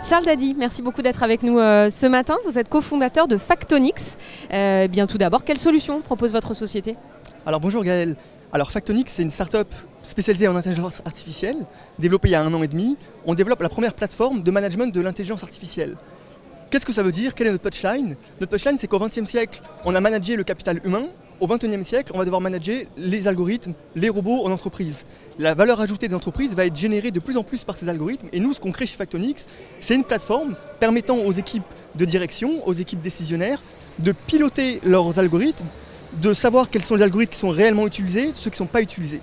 Charles Dady, merci beaucoup d'être avec nous ce matin. Vous êtes cofondateur de Factonix. Bien tout d'abord, quelle solution propose votre société? Alors bonjour Gaël. Alors Factonix, c'est une start-up spécialisée en intelligence artificielle, développée il y a 1 an et demi. On développe la première plateforme de management de l'intelligence artificielle. Qu'est-ce que ça veut dire? Quelle est notre punchline? Notre punchline, c'est qu'au XXe siècle, on a managé le capital humain. Au XXIe siècle, on va devoir manager les algorithmes, les robots en entreprise. La valeur ajoutée des entreprises va être générée de plus en plus par ces algorithmes. Et nous, ce qu'on crée chez Factonix, c'est une plateforme permettant aux équipes de direction, aux équipes décisionnaires, de piloter leurs algorithmes, de savoir quels sont les algorithmes qui sont réellement utilisés, ceux qui ne sont pas utilisés.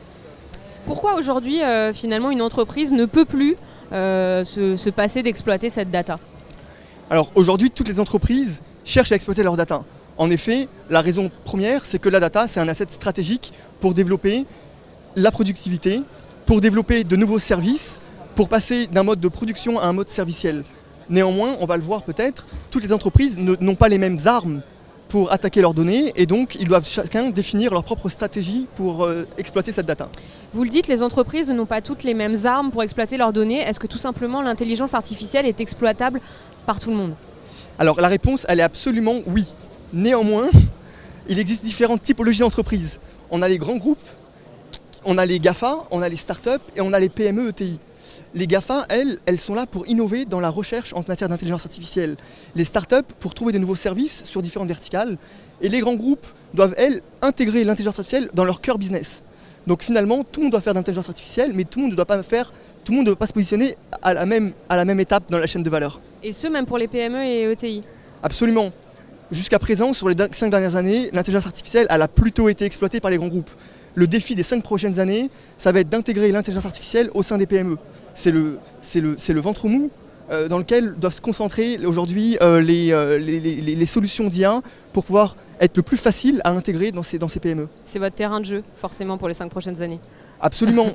Pourquoi aujourd'hui, finalement, une entreprise ne peut plus se passer d'exploiter cette data? Alors aujourd'hui, toutes les entreprises cherchent à exploiter leur data. En effet, la raison première, c'est que la data, c'est un asset stratégique pour développer la productivité, pour développer de nouveaux services, pour passer d'un mode de production à un mode serviciel. Néanmoins, on va le voir peut-être, toutes les entreprises n'ont pas les mêmes armes pour attaquer leurs données et donc ils doivent chacun définir leur propre stratégie pour exploiter cette data. Vous le dites, les entreprises n'ont pas toutes les mêmes armes pour exploiter leurs données. Est-ce que tout simplement l'intelligence artificielle est exploitable par tout le monde? Alors la réponse, elle est absolument oui. Néanmoins, il existe différentes typologies d'entreprises. On a les grands groupes, on a les GAFA, on a les startups et on a les PME ETI. Les GAFA, elles sont là pour innover dans la recherche en matière d'intelligence artificielle. Les startups pour trouver de nouveaux services sur différentes verticales. Et les grands groupes doivent, elles, intégrer l'intelligence artificielle dans leur cœur business. Donc finalement, tout le monde doit faire de l'intelligence artificielle, mais tout le monde ne doit pas se positionner à la même étape dans la chaîne de valeur. Et ce, même pour les PME et ETI? Absolument. Jusqu'à présent, sur les 5 dernières années, l'intelligence artificielle elle a plutôt été exploitée par les grands groupes. Le défi des 5 prochaines années, ça va être d'intégrer l'intelligence artificielle au sein des PME. C'est le ventre mou dans lequel doivent se concentrer aujourd'hui les solutions d'IA pour pouvoir être le plus facile à intégrer dans ces PME. C'est votre terrain de jeu, forcément, pour les 5 prochaines années. Absolument.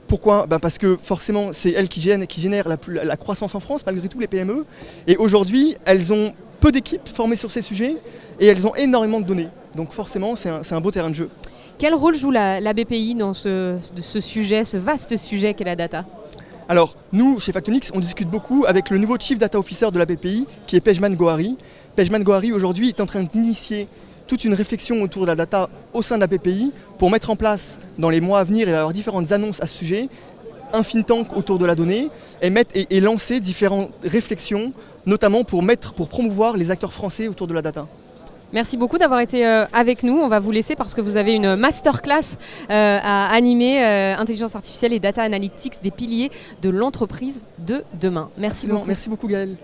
Pourquoi? Parce que forcément, c'est elles qui génèrent la croissance en France, malgré tout, les PME. Et aujourd'hui, elles ont peu d'équipes formées sur ces sujets et elles ont énormément de données. Donc forcément, c'est un beau terrain de jeu. Quel rôle joue la BPI dans ce sujet, ce vaste sujet qu'est la data? Alors, nous, chez Factonix, on discute beaucoup avec le nouveau Chief Data Officer de la BPI, qui est Pejman Gohari. Pejman Gohari, aujourd'hui, est en train d'initier toute une réflexion autour de la data au sein de la BPI pour mettre en place, dans les mois à venir, il va y avoir différentes annonces à ce sujet, un think tank autour de la donnée et lancer différentes réflexions, notamment pour promouvoir les acteurs français autour de la data. Merci beaucoup d'avoir été avec nous. On va vous laisser parce que vous avez une masterclass à animer, intelligence artificielle et data analytics, des piliers de l'entreprise de demain. Merci beaucoup. Merci beaucoup Gaël.